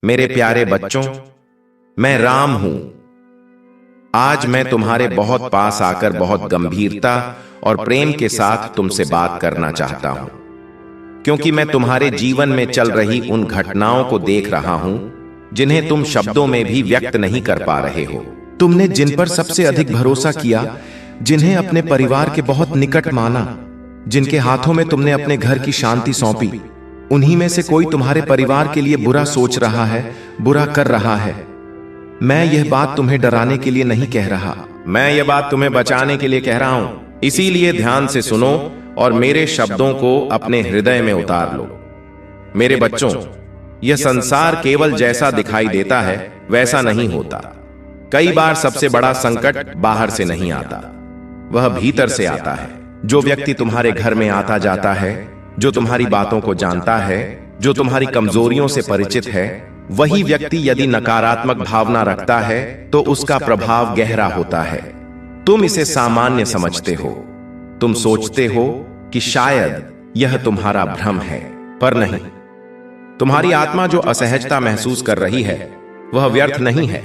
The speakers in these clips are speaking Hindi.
मेरे प्यारे बच्चों, मैं राम हूं। आज मैं तुम्हारे बहुत पास आकर बहुत गंभीरता और प्रेम के साथ तुमसे बात करना चाहता हूं, क्योंकि मैं तुम्हारे जीवन में चल रही उन घटनाओं को देख रहा हूं जिन्हें तुम शब्दों में भी व्यक्त नहीं कर पा रहे हो। तुमने जिन पर सबसे अधिक भरोसा किया, जिन्हें अपने परिवार के बहुत निकट माना, जिनके हाथों में तुमने अपने घर की शांति सौंपी, उन्हीं में से कोई तुम्हारे परिवार के लिए बुरा सोच रहा है, बुरा कर रहा है। मैं यह बात तुम्हें डराने के लिए नहीं कह रहा, मैं यह बात तुम्हें बचाने के लिए कह रहा हूं। इसीलिए ध्यान से सुनो और मेरे शब्दों को अपने हृदय में उतार लो। मेरे बच्चों, यह संसार केवल जैसा दिखाई देता है वैसा नहीं होता। कई बार सबसे बड़ा संकट बाहर से नहीं आता, वह भीतर से आता है। जो व्यक्ति तुम्हारे घर में आता जाता है, जो तुम्हारी बातों को जानता है, जो तुम्हारी कमजोरियों से परिचित है, वही व्यक्ति यदि नकारात्मक भावना रखता है तो उसका प्रभाव गहरा होता है। तुम इसे सामान्य समझते हो, तुम सोचते हो कि शायद यह तुम्हारा भ्रम है, पर नहीं। तुम्हारी आत्मा जो असहजता महसूस कर रही है वह व्यर्थ नहीं है।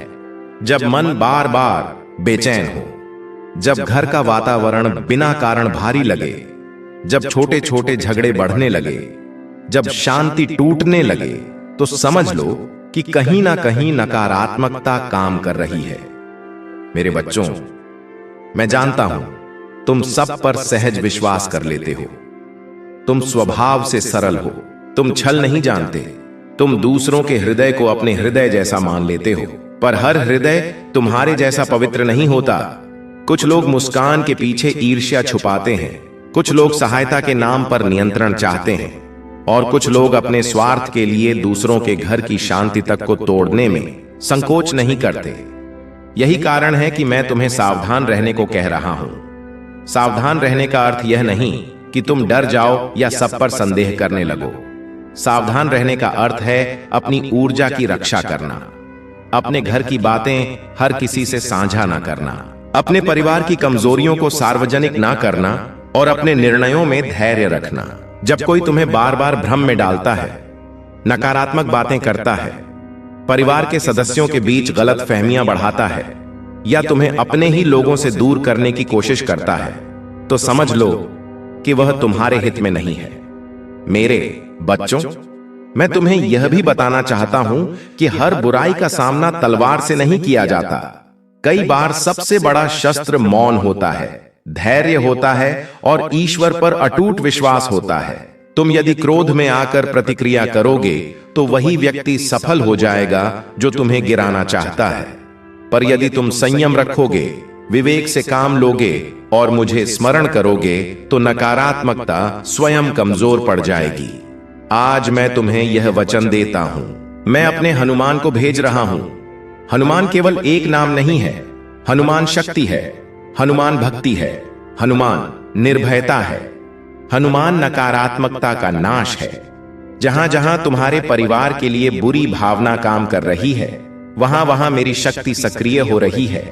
जब मन बार बार बेचैन हो, जब घर का वातावरण बिना कारण भारी लगे, जब छोटे छोटे झगड़े बढ़ने लगे, जब शांति टूटने लगे, तो समझ लो कि कहीं ना कहीं नकारात्मकता काम कर रही है। मेरे बच्चों, मैं जानता हूं तुम सब पर सहज विश्वास कर लेते हो। तुम स्वभाव से सरल हो, तुम छल नहीं जानते, तुम दूसरों के हृदय को अपने हृदय जैसा मान लेते हो। पर हर हृदय तुम्हारे जैसा पवित्र नहीं होता। कुछ लोग मुस्कान के पीछे ईर्ष्या छुपाते हैं, कुछ लोग सहायता के नाम पर नियंत्रण चाहते हैं, और कुछ लोग अपने स्वार्थ के लिए दूसरों के घर की शांति तक को तोड़ने में संकोच नहीं करते। यही कारण है कि मैं तुम्हें सावधान रहने को कह रहा हूं। सावधान रहने का अर्थ यह नहीं कि तुम डर जाओ या सब पर संदेह करने लगो। सावधान रहने का अर्थ है अपनी ऊर्जा की रक्षा करना, अपने घर की बातें हर किसी से साझा ना करना, अपने परिवार की कमजोरियों को सार्वजनिक ना करना, और अपने निर्णयों में धैर्य रखना। जब कोई तुम्हें बार बार भ्रम में डालता है, नकारात्मक बातें करता है, परिवार के सदस्यों के बीच गलत फहमियां बढ़ाता है, या तुम्हें अपने ही लोगों से दूर करने की कोशिश करता है, तो समझ लो कि वह तुम्हारे हित में नहीं है। मेरे बच्चों, मैं तुम्हें यह भी बताना चाहता हूं कि हर बुराई का सामना तलवार से नहीं किया जाता। कई बार सबसे बड़ा शस्त्र मौन होता है, धैर्य होता है और ईश्वर पर अटूट विश्वास होता है। तुम यदि क्रोध में आकर प्रतिक्रिया करोगे तो वही व्यक्ति सफल हो जाएगा जो तुम्हें गिराना चाहता है। पर यदि तुम संयम रखोगे, विवेक से काम लोगे और मुझे स्मरण करोगे, तो नकारात्मकता स्वयं कमजोर पड़ जाएगी। आज मैं तुम्हें यह वचन देता हूं, मैं अपने हनुमान को भेज रहा हूं। हनुमान केवल एक नाम नहीं है, हनुमान शक्ति है, हनुमान भक्ति है, हनुमान निर्भयता है, हनुमान नकारात्मकता का नाश है। जहां जहां तुम्हारे परिवार के लिए बुरी भावना काम कर रही है, वहां वहां मेरी शक्ति सक्रिय हो रही है।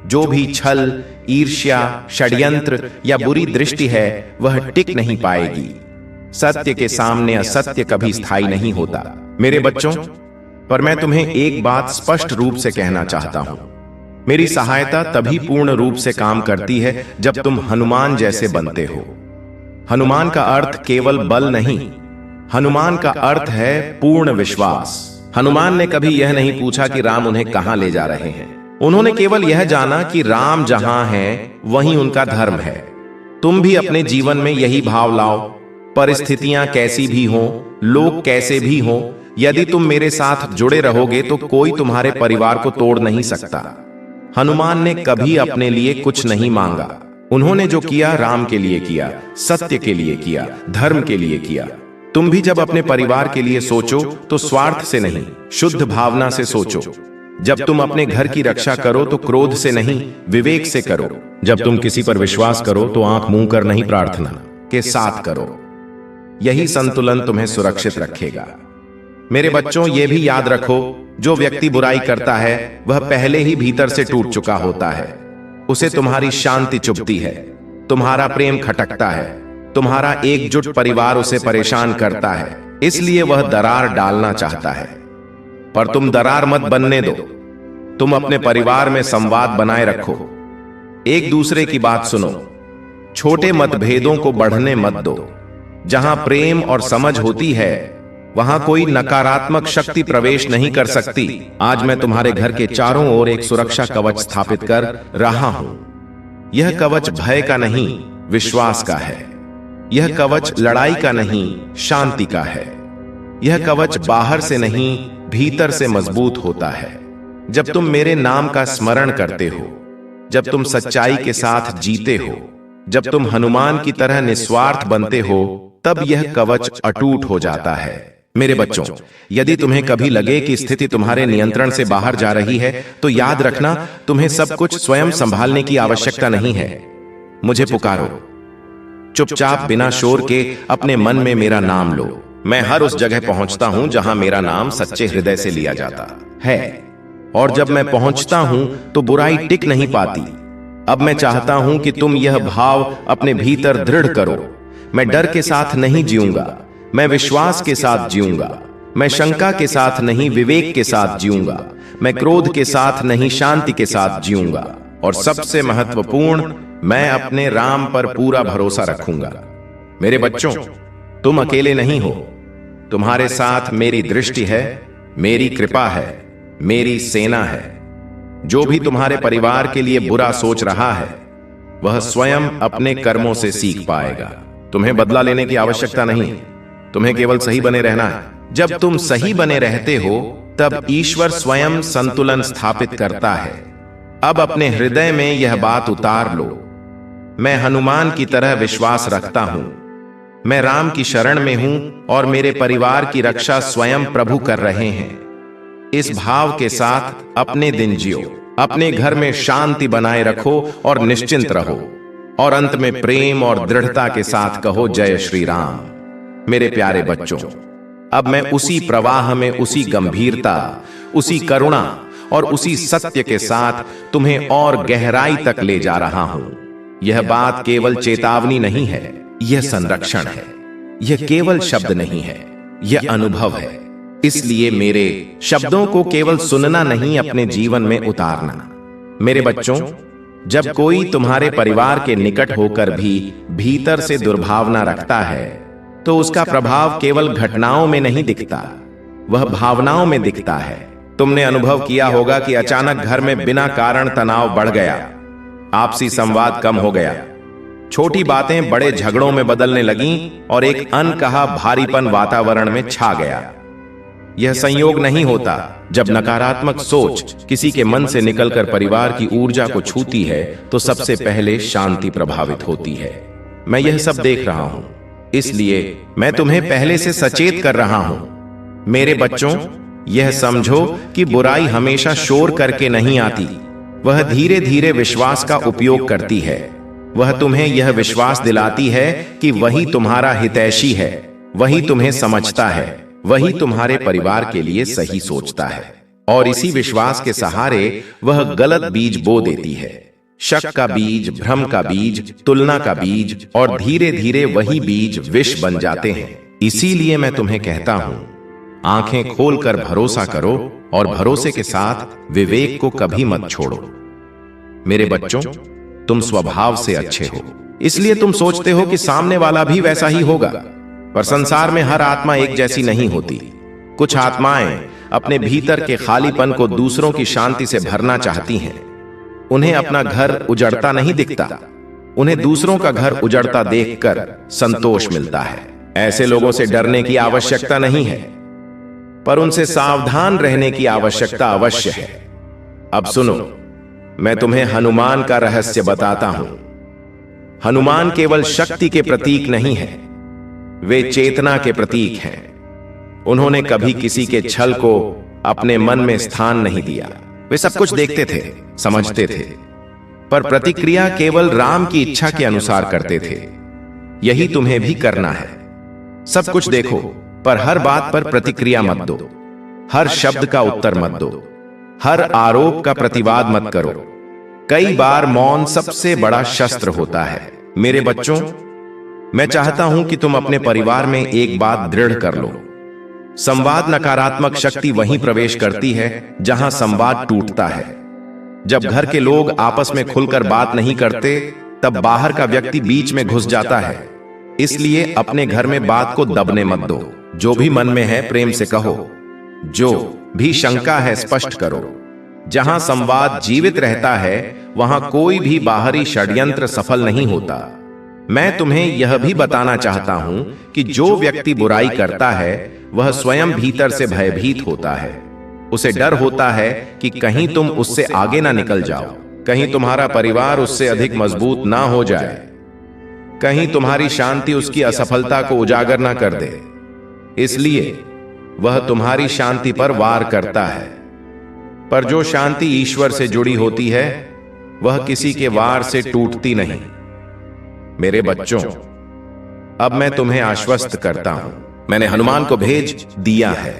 जो भी छल, ईर्ष्या, षड्यंत्र या बुरी दृष्टि है वह टिक नहीं पाएगी। सत्य के सामने असत्य कभी स्थायी नहीं होता। मेरे बच्चों, पर मैं तुम्हें एक बात स्पष्ट रूप से कहना चाहता हूं। मेरी सहायता तभी पूर्ण रूप से काम करती है जब तुम हनुमान जैसे बनते हो। हनुमान का अर्थ केवल बल नहीं, हनुमान का अर्थ है पूर्ण विश्वास। हनुमान ने कभी यह नहीं पूछा कि राम उन्हें कहां ले जा रहे हैं। उन्होंने केवल यह जाना कि राम जहां हैं वहीं उनका धर्म है। तुम भी अपने जीवन में यही भाव लाओ। परिस्थितियां कैसी भी हों, लोग कैसे भी हों, यदि तुम मेरे साथ जुड़े रहोगे तो कोई तुम्हारे परिवार को तोड़ नहीं सकता। हनुमान ने कभी अपने लिए कुछ नहीं मांगा। उन्होंने जो किया राम के लिए किया, सत्य के लिए किया, धर्म के लिए किया। तुम भी जब अपने परिवार के लिए सोचो तो स्वार्थ से नहीं, शुद्ध भावना से सोचो। जब तुम अपने घर की रक्षा करो तो क्रोध से नहीं, विवेक से करो। जब तुम किसी पर विश्वास करो तो आंख मूंद कर नहीं, प्रार्थना के साथ करो। यही संतुलन तुम्हें सुरक्षित रखेगा। मेरे बच्चों, ये भी याद रखो, जो व्यक्ति बुराई करता है वह पहले ही भीतर से टूट चुका होता है। उसे तुम्हारी शांति चुभती है, तुम्हारा प्रेम खटकता है, तुम्हारा एकजुट परिवार उसे परेशान करता है, इसलिए वह दरार डालना चाहता है। पर तुम दरार मत बनने दो। तुम अपने परिवार में संवाद बनाए रखो, एक दूसरे की बात सुनो, छोटे मतभेदों को बढ़ने मत दो। जहां प्रेम और समझ होती है वहां कोई नकारात्मक शक्ति प्रवेश नहीं कर सकती। आज मैं तुम्हारे घर के चारों ओर एक सुरक्षा कवच स्थापित कर रहा हूं। यह कवच भय का नहीं, विश्वास का है। यह कवच लड़ाई का नहीं, शांति का है। यह कवच बाहर से नहीं, भीतर से मजबूत होता है। जब तुम मेरे नाम का स्मरण करते हो, जब तुम सच्चाई के साथ जीते हो, जब तुम हनुमान की तरह निस्वार्थ बनते हो, तब यह कवच अटूट हो जाता है। मेरे बच्चों, यदि तुम्हें कभी लगे कि स्थिति तुम्हारे नियंत्रण से बाहर जा रही है, तो याद रखना, तुम्हें सब कुछ स्वयं संभालने की आवश्यकता नहीं है। मुझे पुकारो, चुपचाप बिना शोर के अपने मन में मेरा नाम लो। मैं हर उस जगह पहुंचता हूं जहां मेरा नाम सच्चे हृदय से लिया जाता है, और जब मैं पहुंचता हूं तो बुराई टिक नहीं पाती। अब मैं चाहता हूं कि तुम यह भाव अपने भीतर दृढ़ करो। मैं डर के साथ नहीं जीऊंगा, मैं विश्वास के साथ जीऊंगा। मैं शंका के साथ नहीं, विवेक के साथ जीऊंगा। मैं क्रोध के साथ नहीं, शांति के साथ जीऊंगा। और सबसे महत्वपूर्ण, मैं अपने राम पर पूरा भरोसा रखूंगा। मेरे बच्चों, तुम अकेले नहीं हो। तुम्हारे साथ मेरी दृष्टि है, मेरी कृपा है, मेरी सेना है। जो भी तुम्हारे परिवार के लिए बुरा सोच रहा है, वह स्वयं अपने कर्मों से सीख पाएगा। तुम्हें बदला लेने की आवश्यकता नहीं, तुम्हें केवल सही बने रहना है। जब तुम सही बने रहते हो, तब ईश्वर स्वयं संतुलन स्थापित करता है। अब अपने हृदय में यह बात उतार लो, मैं हनुमान की तरह विश्वास रखता हूं। मैं राम की शरण में हूं और मेरे परिवार की रक्षा स्वयं प्रभु कर रहे हैं। इस भाव के साथ अपने दिन जियो, अपने घर में शांति बनाए रखो और निश्चिंत रहो। और अंत में प्रेम और दृढ़ता के साथ कहो, जय श्री राम। मेरे प्यारे बच्चों, अब मैं उसी प्रवाह में, उसी गंभीरता, उसी करुणा और उसी सत्य के साथ तुम्हें और गहराई तक ले जा रहा हूं। यह बात केवल चेतावनी नहीं है, यह संरक्षण है। यह केवल शब्द नहीं है, यह अनुभव है। इसलिए मेरे शब्दों को केवल सुनना नहीं, अपने जीवन में उतारना। मेरे बच्चों, जब कोई तुम्हारे परिवार के निकट होकर भी भीतर से दुर्भावना रखता है, तो उसका प्रभाव केवल घटनाओं में नहीं दिखता, वह भावनाओं में दिखता है। तुमने अनुभव किया होगा कि अचानक घर में बिना कारण तनाव बढ़ गया, आपसी संवाद कम हो गया, छोटी बातें बड़े झगड़ों में बदलने लगीं और एक अनकहा भारीपन वातावरण में छा गया। यह संयोग नहीं होता। जब नकारात्मक सोच किसी के मन से निकलकर परिवार की ऊर्जा को छूती है, तो सबसे पहले शांति प्रभावित होती है। मैं यह सब देख रहा हूं, इसलिए मैं तुम्हें पहले से सचेत कर रहा हूं। मेरे बच्चों, यह समझो कि बुराई हमेशा शोर करके नहीं आती, वह धीरे धीरे विश्वास का उपयोग करती है। वह तुम्हें यह विश्वास दिलाती है कि वही तुम्हारा हितैषी है, वही तुम्हें समझता है, वही तुम्हारे परिवार के लिए सही सोचता है। और इसी विश्वास के सहारे वह गलत बीज बो देती है, शक का बीज, भ्रम का बीज, तुलना का बीज, और धीरे धीरे वही बीज विष बन जाते हैं। इसीलिए मैं तुम्हें कहता हूं, आंखें खोलकर भरोसा करो और भरोसे के साथ विवेक को कभी मत छोड़ो। मेरे बच्चों, तुम स्वभाव से अच्छे हो, इसलिए तुम सोचते हो कि सामने वाला भी वैसा ही होगा। पर संसार में हर आत्मा एक जैसी नहीं होती। कुछ आत्माएं अपने भीतर के खालीपन को दूसरों की शांति से भरना चाहती हैं। उन्हें अपना घर उजड़ता नहीं दिखता, उन्हें दूसरों का घर उजड़ता देखकर संतोष मिलता है। ऐसे लोगों से डरने की आवश्यकता नहीं है, पर उनसे सावधान रहने की आवश्यकता अवश्य है। अब सुनो, मैं तुम्हें हनुमान का रहस्य बताता हूं। हनुमान केवल शक्ति के प्रतीक नहीं है, वे चेतना के प्रतीक हैं। उन्होंने कभी किसी के छल को अपने मन में स्थान नहीं दिया। वे सब कुछ देखते थे, समझते थे, पर प्रतिक्रिया केवल राम की इच्छा के अनुसार करते थे। यही तुम्हें भी करना है। सब कुछ देखो, पर हर बात पर प्रतिक्रिया मत दो, हर शब्द का उत्तर मत दो, हर आरोप का प्रतिवाद मत करो। कई बार मौन सबसे बड़ा शस्त्र होता है। मेरे बच्चों, मैं चाहता हूं कि तुम अपने परिवार में एक बात दृढ़ कर लो, संवाद नकारात्मक शक्ति वहीं प्रवेश करती है जहां संवाद टूटता है। जब घर के लोग आपस में खुलकर बात नहीं करते, तब बाहर का व्यक्ति बीच में घुस जाता है। इसलिए अपने घर में बात को दबने मत दो। जो भी मन में है प्रेम से कहो, जो भी शंका है स्पष्ट करो। जहां संवाद जीवित रहता है वहां कोई भी बाहरी षड्यंत्र सफल नहीं होता। मैं तुम्हें यह भी बताना चाहता हूं कि जो व्यक्ति बुराई करता है वह स्वयं भीतर से भयभीत होता है। उसे डर होता है कि कहीं तुम उससे आगे ना निकल जाओ, कहीं तुम्हारा परिवार उससे अधिक मजबूत ना हो जाए, कहीं तुम्हारी शांति उसकी असफलता को उजागर ना कर दे। इसलिए वह तुम्हारी शांति पर वार करता है। पर जो शांति ईश्वर से जुड़ी होती है वह किसी के वार से टूटती नहीं। मेरे बच्चों, अब मैं तुम्हें आश्वस्त करता हूं, मैंने हनुमान को भेज दिया है।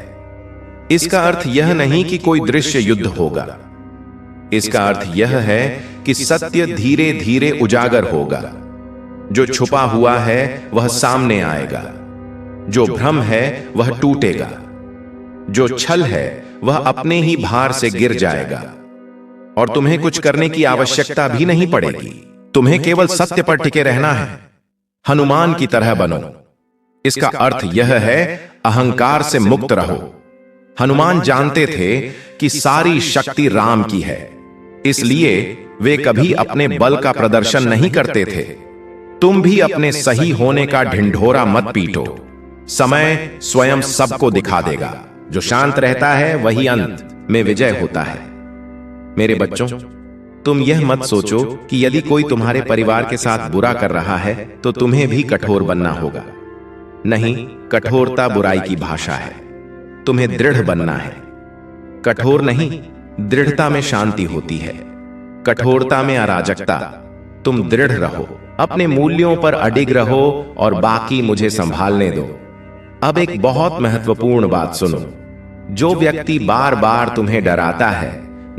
इसका अर्थ यह नहीं कि कोई दृश्य युद्ध होगा। इसका अर्थ यह है कि सत्य धीरे धीरे उजागर होगा। जो छुपा हुआ है वह सामने आएगा। जो भ्रम है वह टूटेगा। जो छल है वह अपने ही भार से गिर जाएगा और तुम्हें कुछ करने की आवश्यकता भी नहीं पड़ेगी। तुम्हें केवल सत्य पर टिके रहना है। हनुमान की तरह बनो। इसका अर्थ यह है अहंकार से मुक्त रहो। हनुमान जानते थे कि सारी शक्ति राम की है, इसलिए वे कभी अपने बल का प्रदर्शन नहीं करते थे। तुम भी अपने सही होने का ढिंढोरा मत पीटो। समय स्वयं सबको दिखा देगा। जो शांत रहता है वही अंत में विजय होता है। मेरे बच्चों, तुम यह मत सोचो कि यदि कोई तुम्हारे परिवार के साथ बुरा कर रहा है तो तुम्हें भी कठोर बनना होगा। नहीं, कठोरता बुराई की भाषा है। तुम्हें दृढ़ बनना है। कठोर नहीं, दृढ़ता में शांति होती है, कठोरता में अराजकता। तुम दृढ़ रहो, अपने मूल्यों पर अडिग रहो और बाकी मुझे संभालने दो। अब एक बहुत महत्वपूर्ण बात सुनो। जो व्यक्ति बार बार तुम्हें डराता है,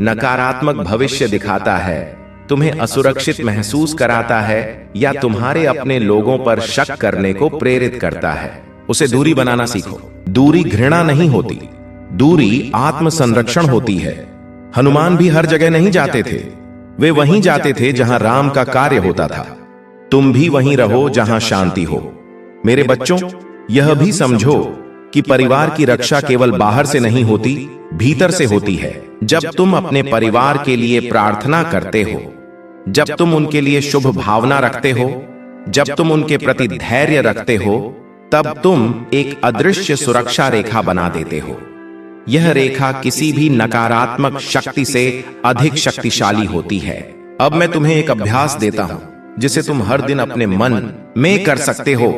नकारात्मक भविष्य दिखाता है, तुम्हें असुरक्षित महसूस कराता है या तुम्हारे अपने लोगों पर शक करने को प्रेरित करता है, उसे दूरी बनाना सीखो। दूरी घृणा नहीं होती, दूरी आत्म संरक्षण होती है। हनुमान भी हर जगह नहीं जाते थे। वे वहीं जाते थे जहां राम का कार्य होता था। तुम भी वहीं रहो जहां शांति हो। मेरे बच्चों, यह भी समझो कि परिवार की रक्षा केवल बाहर से नहीं होती, भीतर से होती है। जब तुम अपने परिवार के लिए प्रार्थना करते हो, जब तुम उनके लिए शुभ भावना रखते हो, जब तुम उनके प्रति धैर्य रखते हो, तब तुम एक अदृश्य सुरक्षा रेखा बना देते हो। यह रेखा किसी भी नकारात्मक शक्ति से अधिक शक्तिशाली होती है। अब मैं तुम्हें एक अभ्यास देता हूं जिसे तुम हर दिन अपने मन में कर सकते हो।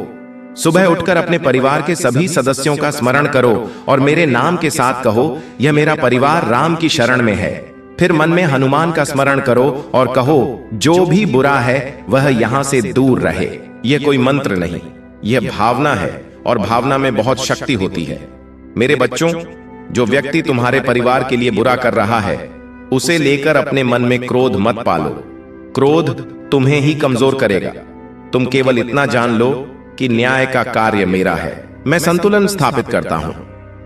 सुबह उठकर अपने परिवार के सभी सदस्यों का स्मरण करो और मेरे नाम के साथ कहो, यह मेरा परिवार राम की शरण में है। फिर मन में हनुमान का स्मरण करो और कहो, जो भी बुरा है वह यहां से दूर रहे। यह कोई मंत्र नहीं, यह भावना है और भावना में बहुत शक्ति होती है। मेरे बच्चों, जो व्यक्ति तुम्हारे परिवार के लिए बुरा कर रहा है, उसे लेकर अपने मन में क्रोध मत पालो। क्रोध तुम्हें ही कमजोर करेगा। तुम केवल इतना जान लो कि न्याय का कार्य मेरा है। मैं संतुलन स्थापित करता हूं।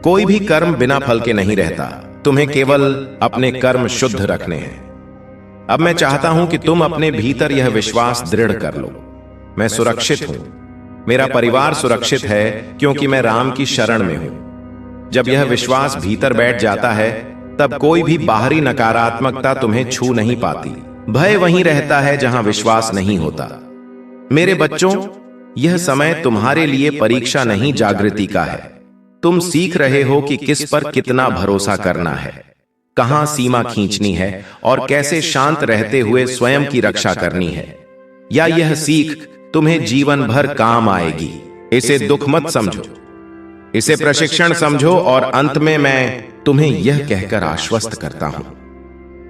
कोई भी कर्म बिना फल के नहीं रहता। तुम्हें केवल अपने कर्म शुद्ध रखने हैं। अब मैं चाहता हूं कि तुम अपने भीतर यह विश्वास दृढ़ कर लो, मैं सुरक्षित हूं, मेरा परिवार सुरक्षित है क्योंकि मैं राम की शरण में हूं। जब यह विश्वास भीतर बैठ जाता है, तब कोई भी बाहरी नकारात्मकता तुम्हें छू नहीं पाती। भय वहीं रहता है जहां विश्वास नहीं होता। मेरे बच्चों, यह समय तुम्हारे लिए परीक्षा नहीं, जागृति का है। तुम सीख रहे हो कि किस पर कितना भरोसा करना है, कहां सीमा खींचनी है और कैसे शांत रहते हुए स्वयं की रक्षा करनी है। या यह सीख तुम्हें जीवन भर काम आएगी। इसे दुख मत समझो, इसे प्रशिक्षण समझो और अंत में मैं तुम्हें यह कहकर आश्वस्त करता हूं,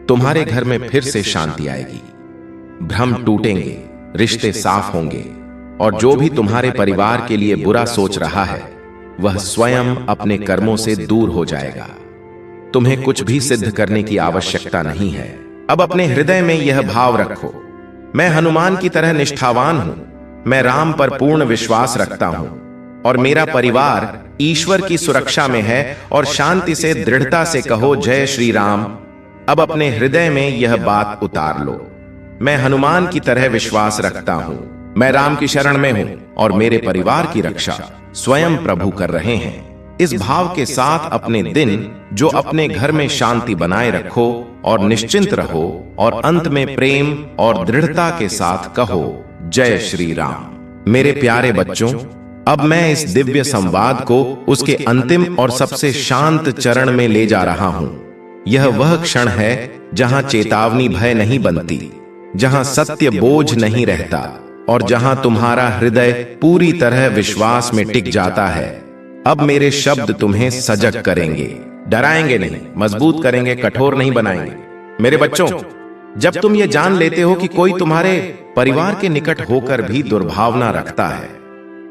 तुम्हारे घर में फिर से शांति आएगी। भ्रम टूटेंगे, रिश्ते साफ होंगे और जो भी तुम्हारे परिवार के लिए बुरा सोच रहा है वह स्वयं अपने कर्मों से दूर हो जाएगा। तुम्हें कुछ भी सिद्ध करने की आवश्यकता नहीं है। अब अपने हृदय में यह भाव रखो, मैं हनुमान की तरह निष्ठावान हूं, मैं राम पर पूर्ण विश्वास रखता हूं और मेरा परिवार ईश्वर की सुरक्षा में है और शांति से दृढ़ता से कहो जय श्री राम। अब अपने हृदय में यह बात उतार लो, मैं हनुमान की तरह विश्वास रखता हूं, मैं राम की शरण में हूं और मेरे परिवार की रक्षा स्वयं प्रभु कर रहे हैं। इस भाव के साथ अपने दिन जो अपने घर में शांति बनाए रखो और निश्चिंत रहो और अंत में प्रेम और दृढ़ता के साथ कहो जय श्री राम। मेरे प्यारे बच्चों, अब मैं इस दिव्य संवाद को उसके अंतिम और सबसे शांत चरण में ले जा रहा हूं। यह वह क्षण है जहां चेतावनी भय नहीं बनती, जहां सत्य बोझ नहीं रहता और जहां तुम्हारा हृदय पूरी तरह विश्वास में टिक जाता है। अब मेरे शब्द तुम्हें सजग करेंगे, डराएंगे नहीं, मजबूत करेंगे, कठोर नहीं बनाएंगे। मेरे बच्चों, जब तुम ये जान लेते हो कि कोई तुम्हारे परिवार के निकट होकर भी दुर्भावना रखता है,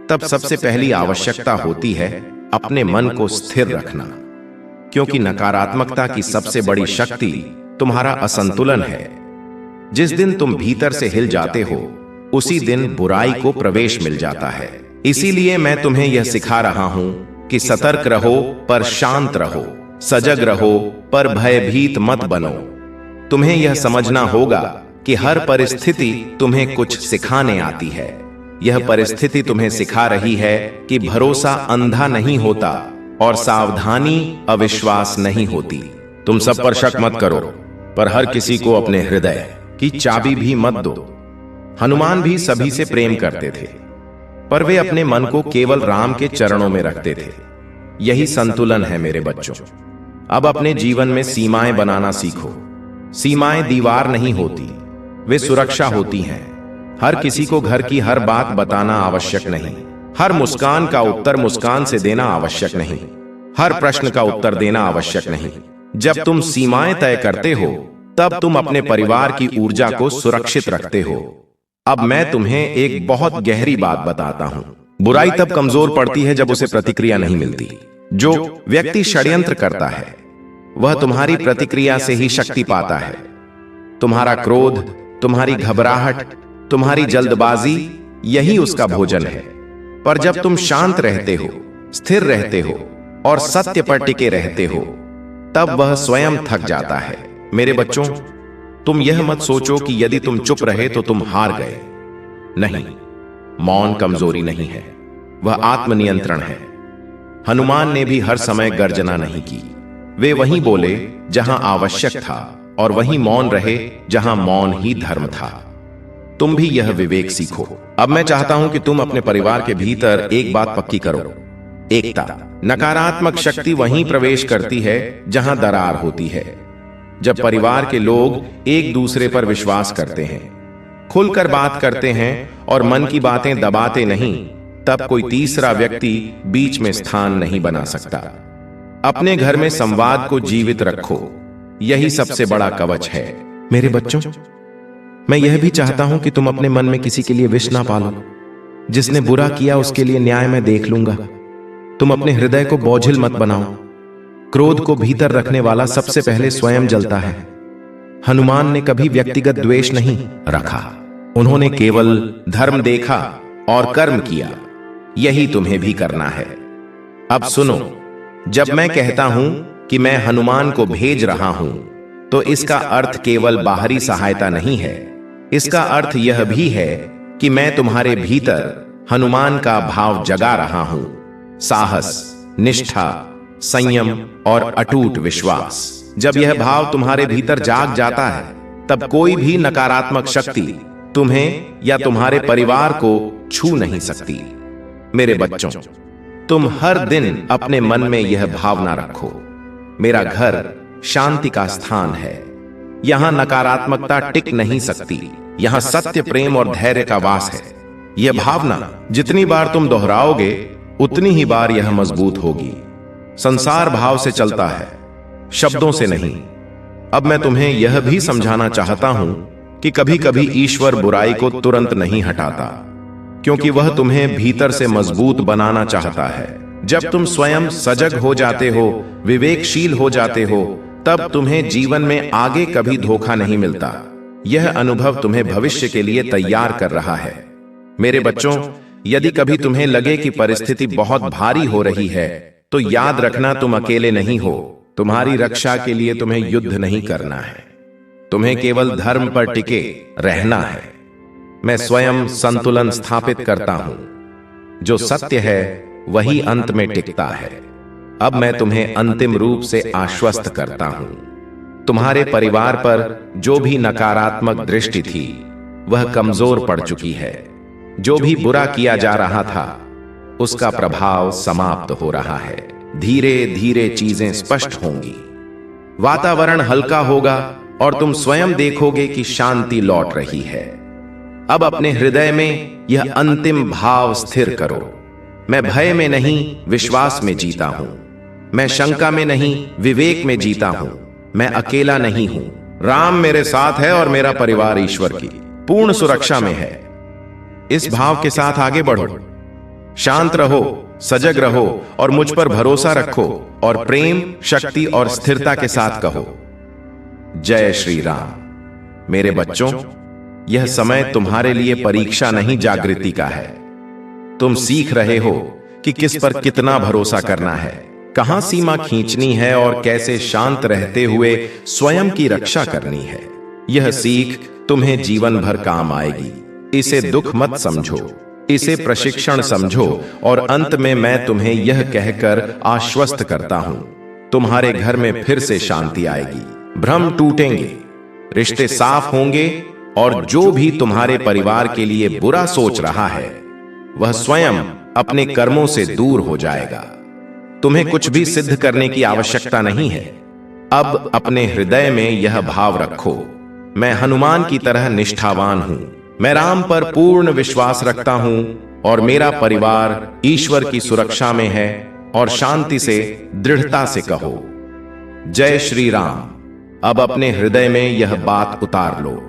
तब सबसे पहली आवश्यकता होती है अपने मन को स्थिर रखना, क्योंकि नकारात्मकता की सबसे बड़ी शक्ति तुम्हारा असंतुलन है। जिस दिन तुम भीतर से हिल जाते हो, उसी दिन बुराई को प्रवेश मिल जाता है। इसीलिए मैं तुम्हें यह सिखा रहा हूं कि सतर्क रहो पर शांत रहो, सजग रहो पर भयभीत मत बनो। तुम्हें यह समझना होगा कि हर परिस्थिति तुम्हें कुछ सिखाने आती है। यह परिस्थिति तुम्हें सिखा रही है कि भरोसा अंधा नहीं होता और सावधानी अविश्वास नहीं होती। तुम सब पर शक मत करो, पर हर किसी को अपने हृदय की चाबी भी मत दो। हनुमान भी सभी से प्रेम करते थे, पर वे अपने मन को केवल राम के चरणों में रखते थे। यही संतुलन है मेरे बच्चों। अब अपने जीवन में सीमाएं बनाना सीखो। सीमाएं दीवार नहीं होती, वे सुरक्षा होती हैं। हर किसी को घर की हर बात बताना आवश्यक नहीं, हर मुस्कान का उत्तर मुस्कान से देना आवश्यक नहीं, हर प्रश्न का उत्तर देना आवश्यक नहीं। जब तुम सीमाएं तय करते हो, तब तुम अपने परिवार की ऊर्जा को सुरक्षित रखते हो। अब मैं तुम्हें एक बहुत गहरी बात बताता हूं। बुराई तब कमजोर पड़ती है जब उसे प्रतिक्रिया नहीं मिलती। जो व्यक्ति षड्यंत्र करता है, वह तुम्हारी प्रतिक्रिया से ही शक्ति पाता है। तुम्हारा क्रोध, तुम्हारी घबराहट, तुम्हारी जल्दबाजी, यही उसका भोजन है। पर जब तुम शांत रहते हो, स्थिर रहते हो और सत्य पर टिके रहते हो, तब वह स्वयं थक जाता है। मेरे बच्चों, तुम यह मत सोचो कि यदि तुम चुप रहे तो तुम हार गए। नहीं, मौन कमजोरी नहीं है, वह आत्मनियंत्रण है। हनुमान ने भी हर समय गर्जना नहीं की। वे वहीं बोले जहां आवश्यक था और वहीं मौन रहे जहां मौन ही धर्म था। तुम भी यह विवेक सीखो। अब मैं चाहता हूं कि तुम अपने परिवार के भीतर एक बात पक्की करो, एकता। नकारात्मक शक्ति वहीं प्रवेश करती है जहां दरार होती है। जब परिवार के लोग एक दूसरे पर विश्वास करते हैं, खुलकर बात करते हैं और मन की बातें दबाते नहीं, तब कोई तीसरा व्यक्ति बीच में स्थान नहीं बना सकता। अपने घर में संवाद को जीवित रखो, यही सबसे बड़ा कवच है। मेरे बच्चों, मैं यह भी चाहता हूं कि तुम अपने मन में किसी के लिए विष ना पालो। जिसने बुरा किया उसके लिए न्याय मैं देख लूंगा। तुम अपने हृदय को बोझिल मत बनाओ। क्रोध को भीतर रखने वाला सबसे पहले स्वयं जलता है। हनुमान ने कभी व्यक्तिगत द्वेष नहीं रखा, उन्होंने केवल धर्म देखा और कर्म किया। यही तुम्हें भी करना है। अब सुनो, जब मैं कहता हूं कि मैं हनुमान को भेज रहा हूं, तो इसका अर्थ केवल बाहरी सहायता नहीं है। इसका अर्थ यह भी है कि मैं तुम्हारे भीतर हनुमान का भाव जगा रहा हूं। साहस, निष्ठा, संयम और अटूट विश्वास। जब यह भाव तुम्हारे भीतर जाग जाता है, तब कोई भी नकारात्मक शक्ति तुम्हें या तुम्हारे परिवार को छू नहीं सकती। मेरे बच्चों, तुम हर दिन अपने मन में यह भावना रखो, मेरा घर शांति का स्थान है। यहां नकारात्मकता टिक नहीं सकती, यहां सत्य, प्रेम और धैर्य का वास है। यह भावना जितनी बार तुम दोहराओगे, उतनी ही बार यह मजबूत होगी। संसार भाव से चलता है, शब्दों से नहीं। अब मैं तुम्हें यह भी समझाना चाहता हूं कि कभी कभी ईश्वर बुराई को तुरंत नहीं हटाता, क्योंकि वह तुम्हें भीतर से मजबूत बनाना चाहता है। जब तुम स्वयं सजग हो जाते हो, विवेकशील हो जाते हो, तब तुम्हें जीवन में आगे कभी धोखा नहीं मिलता। यह अनुभव तुम्हें भविष्य के लिए तैयार कर रहा है। मेरे बच्चों, यदि कभी तुम्हें लगे कि परिस्थिति बहुत भारी हो रही है, तो याद रखना तुम अकेले नहीं हो। तुम्हारी रक्षा के लिए तुम्हें युद्ध नहीं करना है, तुम्हें केवल धर्म पर टिके रहना है। मैं स्वयं संतुलन स्थापित करता हूं। जो सत्य है वही अंत में टिकता है। अब मैं तुम्हें अंतिम रूप से आश्वस्त करता हूं। तुम्हारे परिवार पर जो भी नकारात्मक दृष्टि थी वह कमजोर पड़ चुकी है। जो भी बुरा किया जा रहा था उसका प्रभाव समाप्त हो रहा है। धीरे धीरे चीजें स्पष्ट होंगी, वातावरण हल्का होगा और तुम स्वयं देखोगे कि शांति लौट रही है। अब अपने हृदय में यह अंतिम भाव स्थिर करो। मैं भय में नहीं, विश्वास में जीता हूं। मैं शंका में नहीं, विवेक में जीता हूं। मैं अकेला नहीं हूं, राम मेरे साथ है और मेरा परिवार ईश्वर की पूर्ण सुरक्षा में है। इस भाव के साथ आगे बढ़ो, शांत रहो, सजग रहो और मुझ पर भरोसा रखो और प्रेम, शक्ति और स्थिरता के साथ कहो, जय श्री राम। मेरे बच्चों, यह समय तुम्हारे लिए परीक्षा नहीं, जागृति का है। तुम सीख रहे हो कि किस पर कितना भरोसा करना है, कहां सीमा खींचनी है और कैसे शांत रहते हुए स्वयं की रक्षा करनी है। यह सीख तुम्हें जीवन भर काम आएगी। इसे दुख मत समझो, इसे प्रशिक्षण समझो और अंत में मैं तुम्हें यह कहकर आश्वस्त करता हूं, तुम्हारे घर में फिर से शांति आएगी। भ्रम टूटेंगे, रिश्ते साफ होंगे और जो भी तुम्हारे परिवार के लिए बुरा सोच रहा है वह स्वयं अपने कर्मों से दूर हो जाएगा। तुम्हें कुछ भी सिद्ध करने की आवश्यकता नहीं है। अब अपने हृदय में यह भाव रखो, मैं हनुमान की तरह निष्ठावान हूं। मैं राम पर पूर्ण विश्वास रखता हूं और मेरा परिवार ईश्वर की सुरक्षा में है। और शांति से, दृढ़ता से कहो, जय श्री राम। अब अपने हृदय में यह बात उतार लो,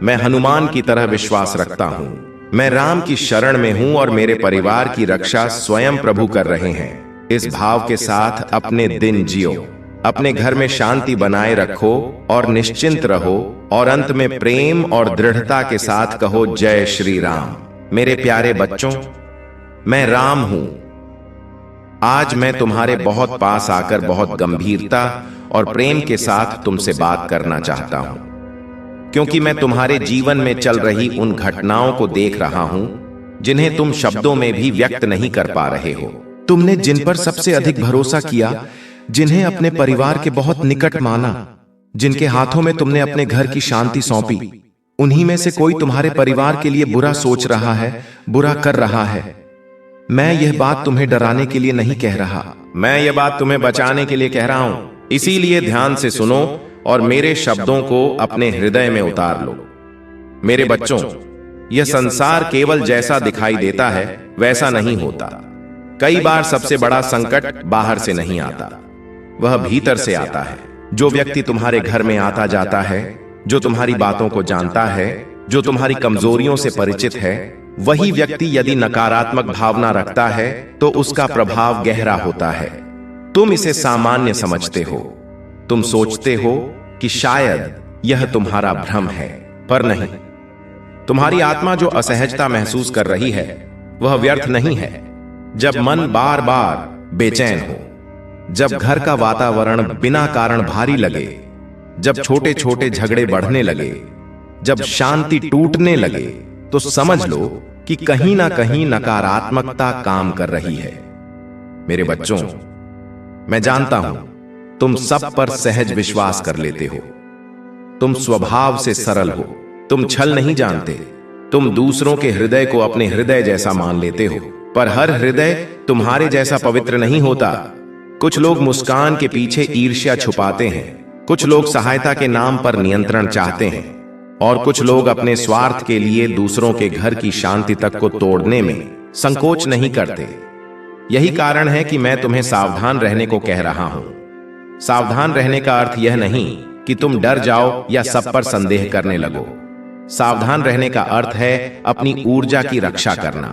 मैं हनुमान की तरह विश्वास रखता हूं। मैं राम की शरण में हूं और मेरे परिवार की रक्षा स्वयं प्रभु कर रहे हैं। इस भाव के साथ अपने दिन जियो, अपने घर में शांति बनाए रखो और निश्चिंत रहो और अंत में प्रेम और दृढ़ता के साथ कहो, जय श्री राम। मेरे प्यारे बच्चों, मैं राम हूं। आज मैं तुम्हारे बहुत पास आकर बहुत गंभीरता और प्रेम के साथ तुमसे बात करना चाहता हूं, क्योंकि मैं तुम्हारे जीवन में चल रही उन घटनाओं को देख रहा हूं जिन्हें तुम शब्दों में भी व्यक्त नहीं कर पा रहे हो। तुमने जिन पर सबसे अधिक भरोसा किया, जिन्हें अपने परिवार के बहुत निकट माना, जिनके हाथों में तुमने अपने घर की शांति सौंपी, उन्हीं में से कोई तुम्हारे परिवार के लिए बुरा सोच रहा है, बुरा कर रहा है। मैं यह बात तुम्हें डराने के लिए नहीं कह रहा, मैं यह बात तुम्हें बचाने के लिए कह रहा हूं। इसीलिए ध्यान से सुनो और मेरे शब्दों को अपने हृदय में उतार लो। मेरे बच्चों, यह संसार केवल जैसा दिखाई देता है वैसा नहीं होता। कई बार सबसे बड़ा संकट बाहर से नहीं आता, वह भीतर से आता है। जो व्यक्ति तुम्हारे घर में आता जाता है, जो तुम्हारी बातों को जानता है, जो तुम्हारी कमजोरियों से परिचित है, वही व्यक्ति यदि नकारात्मक भावना रखता है तो उसका प्रभाव गहरा होता है। तुम इसे सामान्य समझते हो, तुम सोचते हो कि शायद यह तुम्हारा भ्रम है, पर नहीं। तुम्हारी आत्मा जो असहजता महसूस कर रही है वह व्यर्थ नहीं है। जब मन बार बार बेचैन हो, जब घर का वातावरण बिना कारण भारी लगे, जब छोटे छोटे झगड़े बढ़ने लगे, जब शांति टूटने लगे, तो समझ लो कि कहीं ना कहीं नकारात्मकता काम कर रही है। मेरे बच्चों, मैं जानता हूं तुम सब पर सहज विश्वास कर लेते हो। तुम स्वभाव से सरल हो, तुम छल नहीं जानते, तुम दूसरों के हृदय को अपने हृदय जैसा मान लेते हो। पर हर हृदय तुम्हारे जैसा पवित्र नहीं होता। कुछ लोग मुस्कान के पीछे ईर्ष्या छुपाते हैं, कुछ लोग सहायता के नाम पर नियंत्रण चाहते हैं, और कुछ लोग अपने स्वार्थ के लिए दूसरों के घर की शांति तक को तोड़ने में संकोच नहीं करते। यही कारण है कि मैं तुम्हें सावधान रहने को कह रहा हूं। सावधान रहने का अर्थ यह नहीं कि तुम डर जाओ या सब पर संदेह करने लगो। सावधान रहने का अर्थ है अपनी ऊर्जा की रक्षा करना,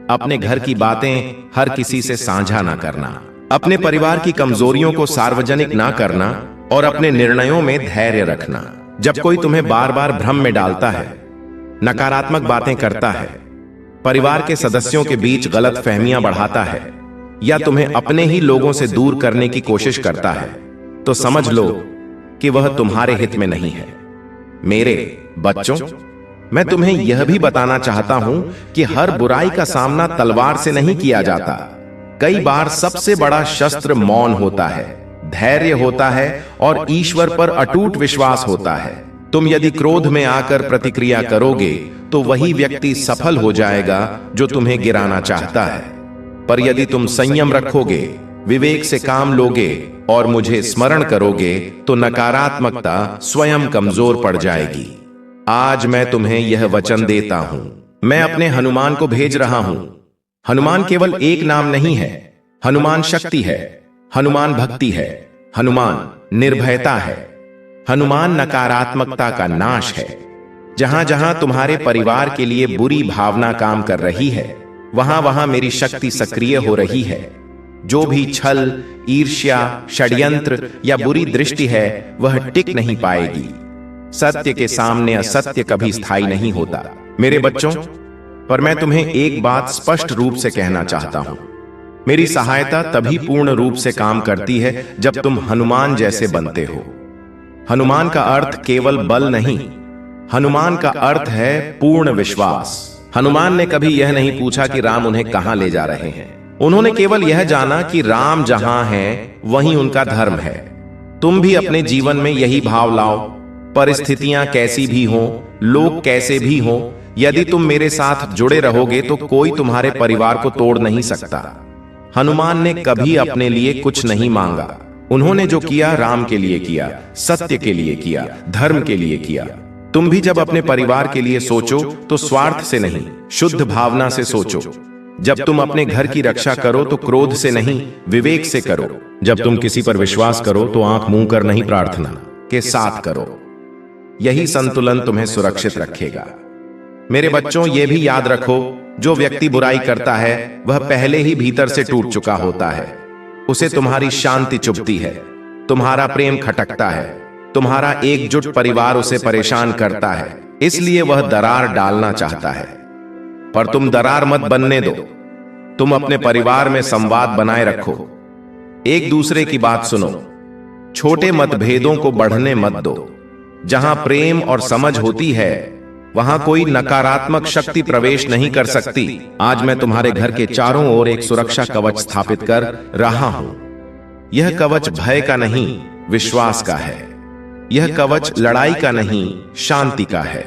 अपने घर की बातें हर किसी से साझा ना करना, अपने परिवार की कमजोरियों को सार्वजनिक ना करना और अपने निर्णयों में धैर्य रखना। जब कोई तुम्हें बार बार भ्रम में डालता है, नकारात्मक बातें करता है, परिवार के सदस्यों के बीच गलत फहमियां बढ़ाता है या तुम्हें अपने ही लोगों से दूर करने की कोशिश करता है, तो समझ लो कि वह तुम्हारे हित में नहीं है। मेरे बच्चों, मैं तुम्हें यह भी बताना चाहता हूं कि हर बुराई का सामना तलवार से नहीं किया जाता। कई बार सबसे बड़ा शस्त्र मौन होता है, धैर्य होता है और ईश्वर पर अटूट विश्वास होता है। तुम यदि क्रोध में आकर प्रतिक्रिया करोगे तो वही व्यक्ति सफल हो जाएगा जो तुम्हें गिराना चाहता है। पर यदि तुम संयम रखोगे, विवेक से काम लोगे और मुझे स्मरण करोगे तो नकारात्मकता स्वयं कमजोर पड़ जाएगी। आज मैं तुम्हें यह वचन देता हूं, मैं अपने हनुमान को भेज रहा हूं। हनुमान केवल एक नाम नहीं है, हनुमान शक्ति है, हनुमान भक्ति है, हनुमान निर्भयता है, हनुमान नकारात्मकता का नाश है। जहां जहां तुम्हारे परिवार के लिए बुरी भावना काम कर रही है, वहां वहां मेरी शक्ति सक्रिय हो रही है। जो भी छल, ईर्ष्या, षड्यंत्र या बुरी दृष्टि है वह टिक नहीं पाएगी। सत्य के सामने असत्य कभी स्थायी नहीं होता। मेरे बच्चों, पर मैं तुम्हें एक बात स्पष्ट रूप से कहना चाहता हूं। मेरी सहायता तभी पूर्ण रूप से काम करती है जब तुम हनुमान जैसे बनते हो। हनुमान का अर्थ केवल बल नहीं, हनुमान का अर्थ है पूर्ण विश्वास। हनुमान ने कभी यह नहीं पूछा कि राम उन्हें कहां ले जा रहे हैं। उन्होंने केवल यह जाना कि राम जहां हैं वहीं उनका धर्म है। तुम भी अपने जीवन में यही भाव लाओ। परिस्थितियां कैसी भी हों, लोग कैसे भी हों, यदि तुम मेरे साथ जुड़े रहोगे तो कोई तुम्हारे परिवार को तोड़ नहीं सकता। हनुमान ने कभी अपने लिए कुछ नहीं मांगा। उन्होंने जो किया राम के लिए किया, सत्य के लिए किया, धर्म के लिए किया। तुम भी जब अपने परिवार के लिए सोचो तो स्वार्थ से नहीं, शुद्ध भावना से सोचो। जब तुम अपने घर की रक्षा करो तो क्रोध से नहीं, विवेक से करो। जब तुम किसी पर विश्वास करो तो आंख मूंद कर नहीं, प्रार्थना के साथ करो। यही संतुलन तुम्हें सुरक्षित रखेगा। मेरे बच्चों, ये भी याद रखो, जो व्यक्ति बुराई करता है वह पहले ही भीतर से टूट चुका होता है। उसे तुम्हारी शांति चुभती है, तुम्हारा प्रेम खटकता है, तुम्हारा एकजुट परिवार उसे परेशान करता है, इसलिए वह दरार डालना चाहता है। पर तुम दरार मत बनने दो। तुम अपने परिवार में संवाद बनाए रखो, एक दूसरे की बात सुनो, छोटे मतभेदों को बढ़ने मत दो। जहां प्रेम और समझ होती है वहां कोई नकारात्मक शक्ति प्रवेश नहीं कर सकती। आज मैं तुम्हारे घर के चारों ओर एक सुरक्षा कवच स्थापित कर रहा हूं। यह कवच भय का नहीं, विश्वास का है। यह कवच लड़ाई का नहीं, शांति का है।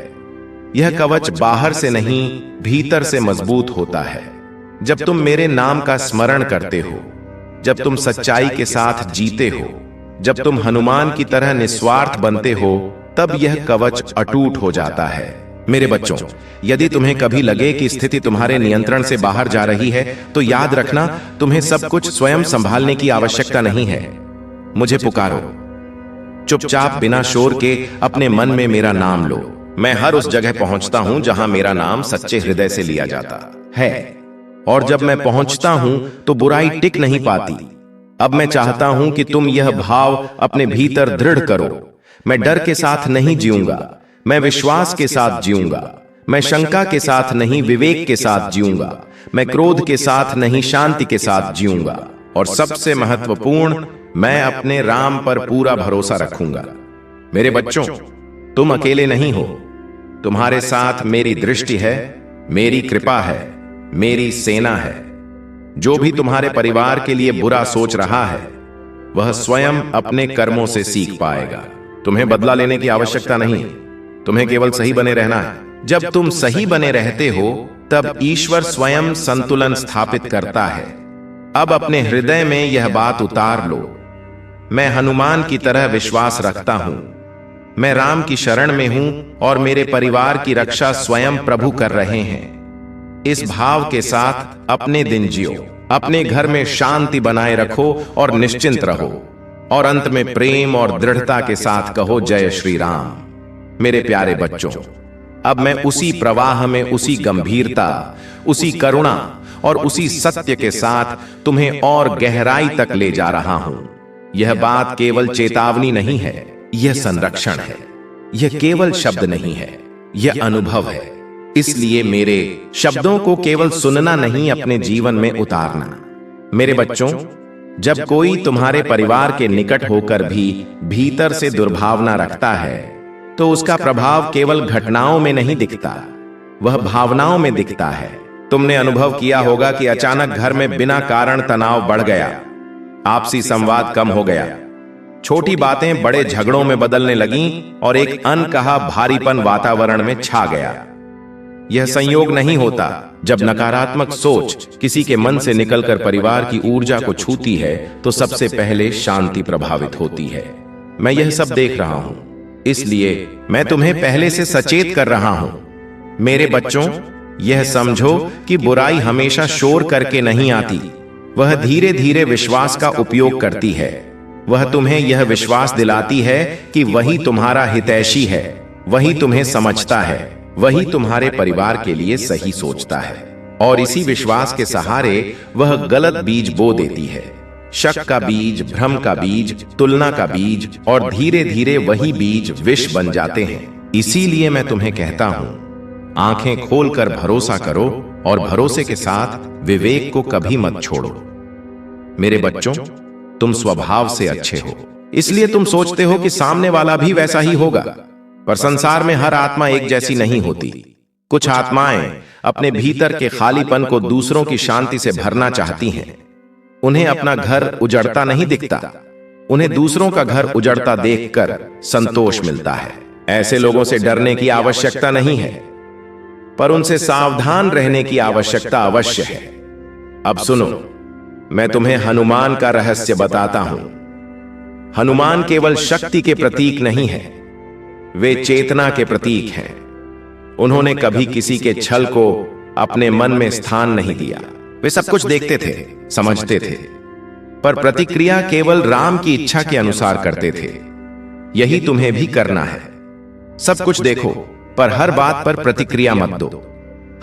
यह कवच बाहर से नहीं, भीतर से मजबूत होता है। जब तुम मेरे नाम का स्मरण करते हो, जब तुम सच्चाई के साथ जीते हो, जब तुम हनुमान की तरह निस्वार्थ बनते हो, तब यह कवच अटूट हो जाता है। मेरे बच्चों, यदि तुम्हें कभी लगे कि स्थिति तुम्हारे नियंत्रण से बाहर जा रही है तो याद रखना, तुम्हें सब कुछ स्वयं संभालने की आवश्यकता नहीं है। मुझे पुकारो, चुपचाप बिना शोर के अपने मन में मेरा नाम लो। मैं हर उस जगह पहुंचता हूं जहां मेरा नाम सच्चे हृदय से लिया जाता है, और जब मैं पहुंचता हूं तो बुराई टिक नहीं पाती। अब मैं चाहता हूं कि तुम यह भाव अपने भीतर दृढ़ करो। मैं डर के साथ नहीं जीऊंगा, मैं विश्वास के साथ जीऊंगा। मैं शंका के साथ नहीं, विवेक के साथ जीऊंगा। मैं क्रोध के साथ नहीं, शांति के साथ जीऊंगा। और सबसे महत्वपूर्ण, मैं अपने राम पर पूरा भरोसा रखूंगा। मेरे बच्चों, तुम अकेले नहीं हो। तुम्हारे साथ मेरी दृष्टि है, मेरी कृपा है, मेरी सेना है। जो भी तुम्हारे परिवार के लिए बुरा सोच रहा है वह स्वयं अपने कर्मों से सीख पाएगा। तुम्हें बदला लेने की आवश्यकता नहीं, तुम्हें केवल सही बने रहना है। जब तुम सही बने रहते हो तब ईश्वर स्वयं संतुलन स्थापित करता है। अब अपने हृदय में यह बात उतार लो, मैं हनुमान की तरह विश्वास रखता हूं। मैं राम की शरण में हूं और मेरे परिवार की रक्षा स्वयं प्रभु कर रहे हैं। इस भाव के साथ अपने दिन जियो, अपने घर में शांति बनाए रखो और निश्चिंत रहो। और अंत में प्रेम और दृढ़ता के साथ कहो, जय श्री राम। मेरे प्यारे बच्चों, अब मैं उसी प्रवाह में, उसी गंभीरता, उसी करुणा और उसी सत्य के साथ तुम्हें और गहराई तक ले जा रहा हूं। यह बात केवल चेतावनी नहीं है, यह संरक्षण है। यह केवल शब्द नहीं है, यह अनुभव है। इसलिए मेरे शब्दों को केवल सुनना नहीं, अपने जीवन में उतारना। मेरे बच्चों, जब कोई तुम्हारे परिवार के निकट होकर भी भीतर से दुर्भावना रखता है, तो उसका प्रभाव केवल घटनाओं में नहीं दिखता, वह भावनाओं में दिखता है। तुमने अनुभव किया होगा कि अचानक घर में बिना कारण तनाव बढ़ गया, आपसी संवाद कम हो गया, छोटी बातें बड़े झगड़ों में बदलने लगीं और एक अनकहा भारीपन वातावरण में छा गया। यह संयोग नहीं होता। जब नकारात्मक सोच किसी के मन से निकलकर परिवार की ऊर्जा को छूती है, तो सबसे पहले शांति प्रभावित होती है। मैं यह सब देख रहा हूं, इसलिए मैं तुम्हें पहले से सचेत कर रहा हूं। मेरे बच्चों, यह समझो कि बुराई हमेशा शोर करके नहीं आती, वह धीरे धीरे विश्वास का उपयोग करती है। वह तुम्हें यह विश्वास दिलाती है कि वही तुम्हारा हितैषी है, वही तुम्हें समझता है, वही तुम्हारे परिवार के लिए सही सोचता है। और इसी विश्वास के सहारे वह गलत बीज बो देती है, शक का बीज, भ्रम का बीज, तुलना का बीज, और धीरे धीरे वही बीज विष बन जाते हैं। इसीलिए मैं तुम्हें कहता हूं, आंखें खोलकर भरोसा करो और भरोसे के साथ विवेक को कभी मत छोड़ो। मेरे बच्चों, तुम स्वभाव से अच्छे हो, इसलिए तुम सोचते हो कि सामने वाला भी वैसा ही होगा। पर संसार में हर आत्मा एक जैसी नहीं होती। कुछ आत्माएं अपने भीतर के खालीपन को दूसरों की शांति से भरना चाहती हैं। उन्हें अपना घर उजड़ता नहीं दिखता, उन्हें दूसरों का घर उजड़ता देखकर संतोष मिलता है। ऐसे लोगों से डरने की आवश्यकता नहीं है, पर उनसे सावधान रहने की आवश्यकता अवश्य है। अब सुनो, मैं तुम्हें हनुमान का रहस्य बताता हूं। हनुमान केवल शक्ति के प्रतीक नहीं है, वे चेतना के प्रतीक हैं। उन्होंने कभी किसी के छल को अपने मन में स्थान नहीं दिया। वे सब कुछ देखते थे, समझते थे, पर प्रतिक्रिया केवल राम की इच्छा के अनुसार करते थे। यही तुम्हें भी करना है। सब कुछ देखो, पर हर बात पर प्रतिक्रिया मत दो,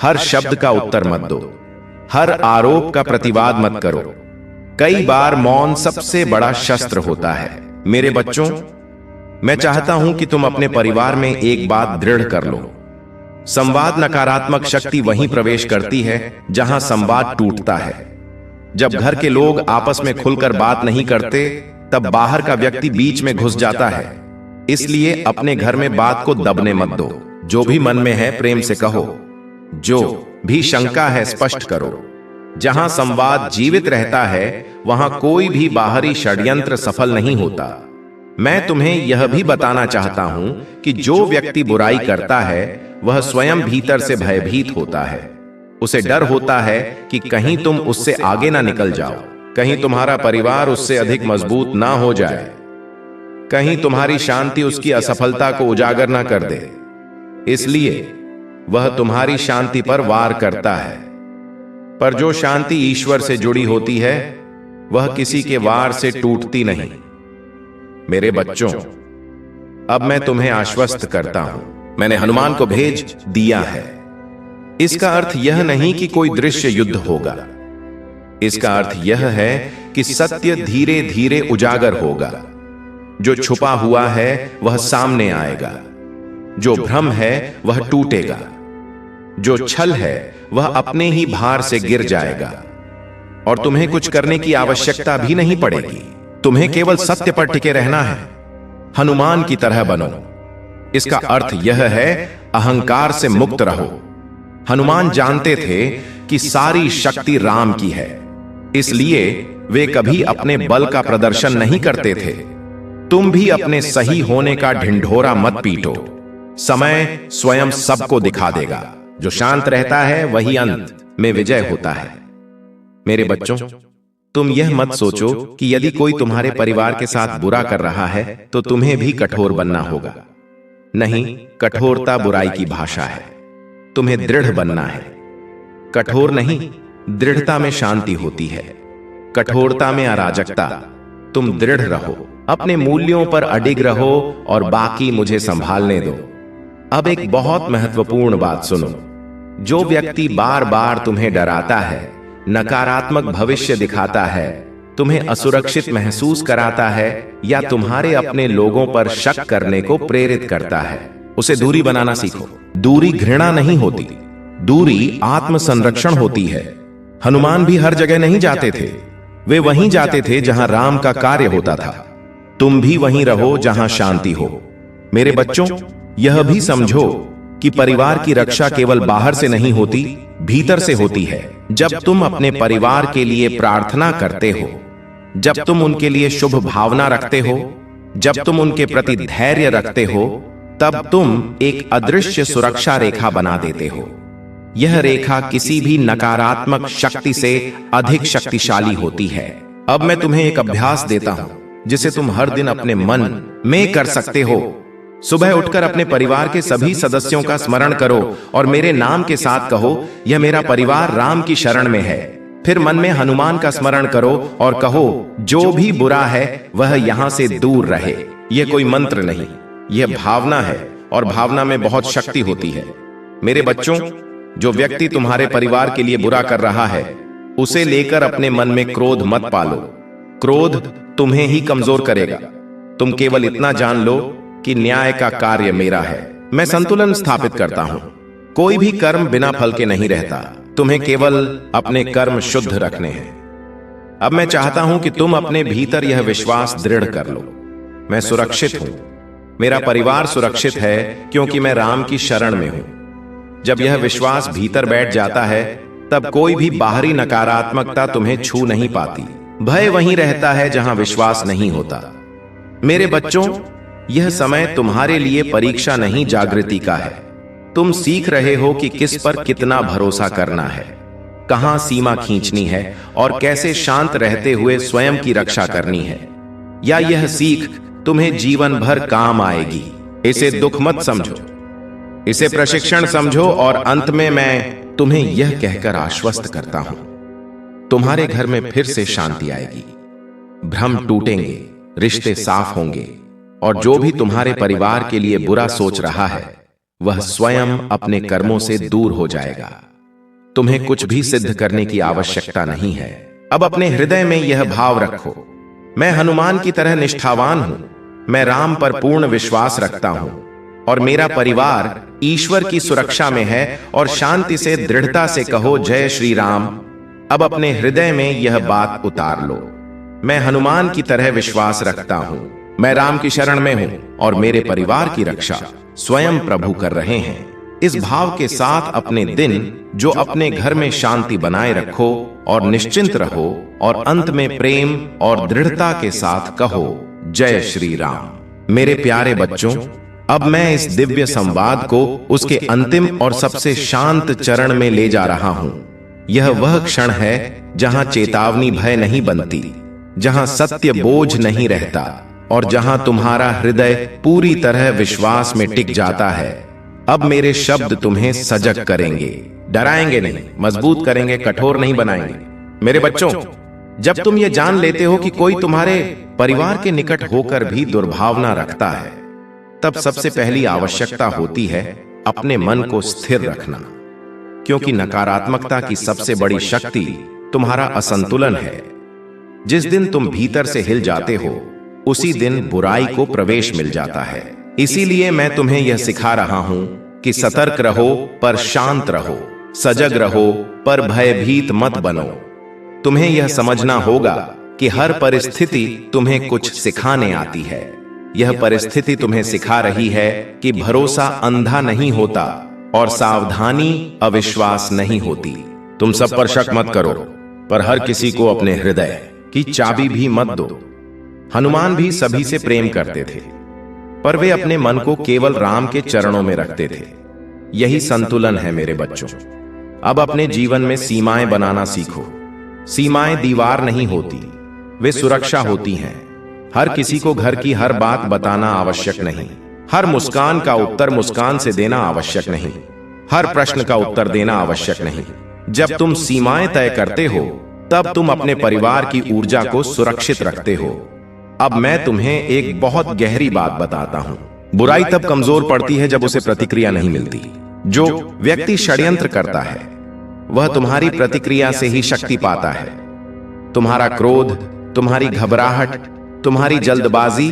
हर शब्द का उत्तर मत दो, हर आरोप का प्रतिवाद मत करो। कई बार मौन सबसे बड़ा शस्त्र होता है। मेरे बच्चों, मैं चाहता हूं कि तुम अपने परिवार में एक बात दृढ़ कर लो। संवाद नकारात्मक शक्ति वहीं प्रवेश करती है जहां संवाद टूटता है। जब घर के लोग आपस में खुलकर बात नहीं करते, तब बाहर का व्यक्ति बीच में घुस जाता है। इसलिए अपने घर में बात को दबने मत दो। जो भी मन में है प्रेम से कहो, जो भी शंका है स्पष्ट करो। जहां संवाद जीवित रहता है, वहां कोई भी बाहरी षड्यंत्र सफल नहीं होता। मैं तुम्हें यह भी बताना चाहता हूं कि जो व्यक्ति बुराई करता है, वह स्वयं भीतर से भयभीत होता है। उसे डर होता है कि कहीं तुम उससे आगे ना निकल जाओ, कहीं तुम्हारा परिवार उससे अधिक मजबूत ना हो जाए, कहीं तुम्हारी शांति उसकी असफलता को उजागर ना कर दे। इसलिए वह तुम्हारी शांति पर वार करता है। पर जो शांति ईश्वर से जुड़ी होती है, वह किसी के वार से टूटती नहीं। मेरे बच्चों, अब मैं तुम्हें आश्वस्त करता हूं, मैंने हनुमान को भेज दिया है। इसका अर्थ यह नहीं कि कोई दृश्य युद्ध होगा। इसका अर्थ यह है कि सत्य धीरे धीरे उजागर होगा। जो छुपा हुआ है वह सामने आएगा, जो भ्रम है वह टूटेगा, जो छल है वह अपने ही भार से गिर जाएगा, और तुम्हें कुछ करने की आवश्यकता भी नहीं पड़ेगी। तुम्हें केवल सत्य पर टिके रहना है। हनुमान की तरह बनो। इसका अर्थ यह है, अहंकार से मुक्त रहो। हनुमान जानते थे कि सारी शक्ति राम की है, इसलिए वे कभी अपने बल का प्रदर्शन नहीं करते थे। तुम भी अपने सही होने का ढिंढोरा मत पीटो। समय स्वयं सबको दिखा देगा। जो शांत रहता है वही अंत में विजय होता है। मेरे बच्चों, तुम यह मत सोचो कि यदि कोई तुम्हारे परिवार के साथ बुरा कर रहा है तो तुम्हें भी कठोर बनना होगा। नहीं, कठोरता बुराई की भाषा है। तुम्हें दृढ़ बनना है। कठोर नहीं, दृढ़ता में शांति होती है, कठोरता में अराजकता। तुम दृढ़ रहो, अपने मूल्यों पर अडिग रहो और बाकी मुझे संभालने दो। अब एक बहुत महत्वपूर्ण बात सुनो। जो व्यक्ति बार बार तुम्हें डराता है, नकारात्मक भविष्य दिखाता है, तुम्हें असुरक्षित महसूस कराता है या तुम्हारे अपने लोगों पर शक करने को प्रेरित करता है, उसे दूरी बनाना सीखो। दूरी घृणा नहीं होती, दूरी आत्म संरक्षण होती है। हनुमान भी हर जगह नहीं जाते थे, वे वहीं जाते थे जहां राम का कार्य होता था। तुम भी वहीं रहो जहां शांति हो। मेरे बच्चों, यह भी समझो कि परिवार की रक्षा केवल बाहर से नहीं होती, भीतर से होती है। जब तुम अपने परिवार के लिए प्रार्थना करते हो, जब तुम उनके लिए शुभ भावना रखते हो, जब तुम उनके प्रति धैर्य रखते हो, तब तुम एक अदृश्य सुरक्षा रेखा बना देते हो। यह रेखा किसी भी नकारात्मक शक्ति से अधिक शक्तिशाली होती है। अब मैं तुम्हें एक अभ्यास देता हूं जिसे तुम हर दिन अपने मन में कर सकते हो। सुबह उठकर अपने परिवार के सभी सदस्यों का स्मरण करो और मेरे नाम के साथ कहो, यह मेरा परिवार राम की शरण में है। फिर मन में हनुमान का स्मरण करो और कहो, जो भी बुरा है वह यहां से दूर रहे। यह कोई मंत्र नहीं, यह भावना है और भावना में बहुत शक्ति होती है। मेरे बच्चों, जो व्यक्ति तुम्हारे परिवार के लिए बुरा कर रहा है, उसे लेकर अपने मन में क्रोध मत पालो। क्रोध तुम्हें ही कमजोर करेगा। तुम केवल इतना जान लो कि न्याय का कार्य मेरा है। मैं संतुलन स्थापित करता हूं। कोई भी कर्म बिना फल के नहीं रहता। तुम्हें केवल अपने कर्म शुद्ध रखने हैं। अब मैं चाहता हूं कि तुम अपने भीतर यह विश्वास दृढ़ कर लो, मैं सुरक्षित हूं, मेरा परिवार सुरक्षित है क्योंकि मैं राम की शरण में हूं। जब यह विश्वास भीतर बैठ जाता है, तब कोई भी बाहरी नकारात्मकता तुम्हें छू नहीं पाती। भय वहीं रहता है जहां विश्वास नहीं होता। मेरे बच्चों, यह समय तुम्हारे लिए परीक्षा नहीं, जागृति का है। तुम सीख रहे हो कि किस पर कितना भरोसा करना है, कहां सीमा खींचनी है और कैसे शांत रहते हुए स्वयं की रक्षा करनी है। या यह सीख तुम्हें जीवन भर काम आएगी। इसे दुख मत समझो, इसे प्रशिक्षण समझो और अंत में मैं तुम्हें यह कहकर आश्वस्त करता हूं, तुम्हारे घर में फिर से शांति आएगी। भ्रम टूटेंगे, रिश्ते साफ होंगे और जो भी तुम्हारे परिवार के लिए बुरा सोच रहा है, वह स्वयं अपने कर्मों से दूर हो जाएगा। तुम्हें कुछ भी सिद्ध करने की आवश्यकता नहीं है। अब अपने हृदय में यह भाव रखो, मैं हनुमान की तरह निष्ठावान हूं, मैं राम पर पूर्ण विश्वास रखता हूं और मेरा परिवार ईश्वर की सुरक्षा में है। और शांति से, दृढ़ता से कहो, जय श्री राम। अब अपने हृदय में यह बात उतार लो, मैं हनुमान की तरह विश्वास रखता हूं, मैं राम की शरण में हूं और मेरे परिवार की रक्षा स्वयं प्रभु कर रहे हैं। इस भाव के साथ अपने दिन, जो अपने घर में शांति बनाए रखो और निश्चिंत रहो और अंत में प्रेम और दृढ़ता के साथ कहो, जय श्री राम। मेरे प्यारे बच्चों, अब मैं इस दिव्य संवाद को उसके अंतिम और सबसे शांत चरण में ले जा रहा हूं। यह वह क्षण है जहां चेतावनी भय नहीं बनती, जहां सत्य बोझ नहीं रहता और जहां तुम्हारा हृदय पूरी तरह विश्वास में टिक जाता है। अब मेरे शब्द तुम्हें सजग करेंगे, डराएंगे नहीं, मजबूत करेंगे, कठोर नहीं बनाएंगे। मेरे बच्चों, जब तुम ये जान लेते हो कि कोई तुम्हारे परिवार के निकट होकर भी दुर्भावना रखता है, तब सबसे पहली आवश्यकता होती है अपने मन को स्थिर रखना, क्योंकि नकारात्मकता की सबसे बड़ी शक्ति तुम्हारा असंतुलन है। जिस दिन तुम भीतर से हिल जाते हो, उसी दिन बुराई को प्रवेश मिल जाता है। इसीलिए मैं तुम्हें यह सिखा रहा हूं कि सतर्क रहो पर शांत रहो, सजग रहो पर भयभीत मत बनो। तुम्हें यह समझना होगा कि हर परिस्थिति तुम्हें कुछ सिखाने आती है। यह परिस्थिति तुम्हें सिखा रही है कि भरोसा अंधा नहीं होता और सावधानी अविश्वास नहीं होती। तुम सब पर शक मत करो, पर हर किसी को अपने हृदय की चाबी भी मत दो। हनुमान भी सभी से प्रेम करते थे, पर वे अपने मन को केवल राम के चरणों में रखते थे। यही संतुलन है मेरे बच्चों। अब अपने जीवन में सीमाएं बनाना सीखो। सीमाएं दीवार नहीं होती, वे सुरक्षा होती हैं। हर किसी को घर की हर बात बताना आवश्यक नहीं, हर मुस्कान का उत्तर मुस्कान से देना आवश्यक नहीं, हर प्रश्न का उत्तर देना आवश्यक नहीं। जब तुम सीमाएं तय करते हो, तब तुम अपने परिवार की ऊर्जा को सुरक्षित रखते हो। अब मैं तुम्हें एक बहुत गहरी बात बताता हूं। बुराई तब कमजोर पड़ती है जब उसे प्रतिक्रिया नहीं मिलती। जो व्यक्ति षड्यंत्र करता है, वह तुम्हारी प्रतिक्रिया से ही शक्ति पाता है। तुम्हारा क्रोध, तुम्हारी घबराहट, तुम्हारी जल्दबाजी,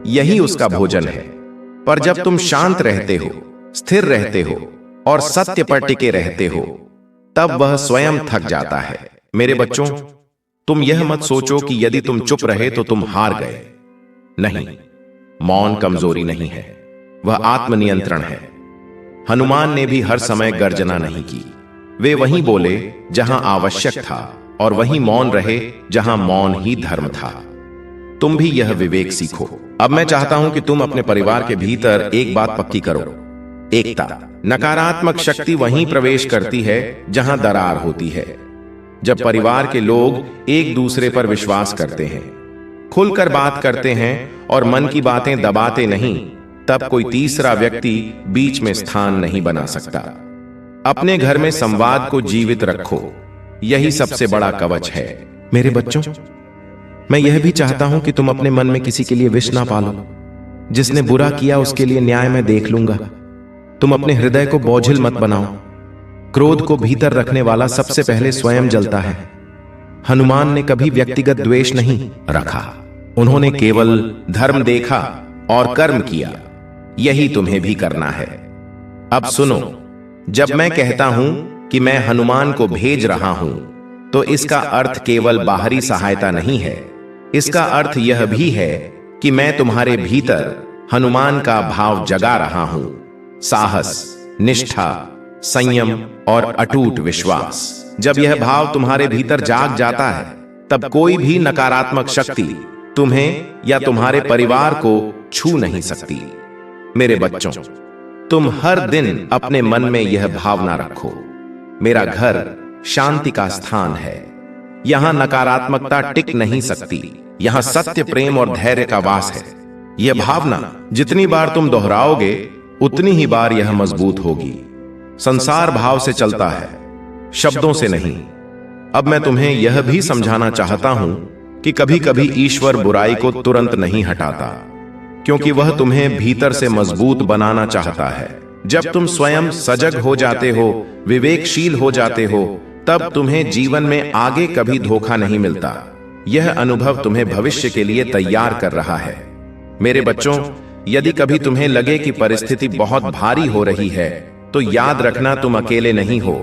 यही उसका भोजन है। पर जब तुम शांत रहते हो, स्थिर रहते हो और सत्य पर टिके रहते हो, तब वह स्वयं थक जाता है। मेरे बच्चों, तुम यह मत सोचो कि यदि तुम चुप रहे तो तुम हार गए। नहीं, मौन कमजोरी नहीं है, वह आत्मनियंत्रण है। हनुमान ने भी हर समय गर्जना नहीं की। वे वहीं बोले जहां आवश्यक था और वहीं मौन रहे जहां मौन ही धर्म था। तुम भी यह विवेक सीखो। अब मैं चाहता हूं कि तुम अपने परिवार के भीतर एक बात पक्की करो, एकता। नकारात्मक शक्ति वहीं प्रवेश करती है जहां दरार होती है। जब परिवार के लोग एक दूसरे पर विश्वास करते हैं, खुलकर बात करते हैं और मन की बातें दबाते नहीं, तब कोई तीसरा व्यक्ति बीच में स्थान नहीं बना सकता। अपने घर में संवाद को जीवित रखो, यही सबसे बड़ा कवच है। मेरे बच्चों, मैं यह भी चाहता हूं कि तुम अपने मन में किसी के लिए विष ना पालो। जिसने बुरा किया उसके लिए न्याय मैं देख लूंगा। तुम अपने हृदय को बोझिल मत बनाओ। क्रोध को भीतर रखने वाला सबसे पहले स्वयं जलता है। हनुमान ने कभी व्यक्तिगत द्वेष नहीं रखा, उन्होंने केवल धर्म देखा और कर्म किया। यही तुम्हें भी करना है। अब सुनो, जब मैं कहता हूं कि मैं हनुमान को भेज रहा हूं, तो इसका अर्थ केवल बाहरी सहायता नहीं है। इसका अर्थ यह भी है कि मैं तुम्हारे भीतर हनुमान का भाव जगा रहा हूं। साहस, निष्ठा, संयम और अटूट विश्वास। जब यह भाव तुम्हारे भीतर जाग जाता है, तब कोई भी नकारात्मक शक्ति तुम्हें या तुम्हारे परिवार को छू नहीं सकती। मेरे बच्चों, तुम हर दिन अपने मन में यह भावना रखो, मेरा घर शांति का स्थान है। यहां नकारात्मकता टिक नहीं सकती, यहां सत्य, प्रेम और धैर्य का वास है। यह भावना जितनी बार तुम दोहराओगे, उतनी ही बार यह मजबूत होगी। संसार भाव से चलता है, शब्दों से नहीं। अब मैं तुम्हें यह भी समझाना चाहता हूं कि कभी कभी ईश्वर बुराई को तुरंत नहीं हटाता, क्योंकि वह तुम्हें भीतर से मजबूत बनाना चाहता है। जब तुम स्वयं सजग हो जाते हो, विवेकशील हो जाते हो, तब तुम्हें जीवन में आगे कभी धोखा नहीं मिलता। यह अनुभव तुम्हें भविष्य के लिए तैयार कर रहा है। मेरे बच्चों, यदि कभी तुम्हें लगे कि परिस्थिति बहुत भारी हो रही है, तो याद रखना तुम अकेले नहीं हो।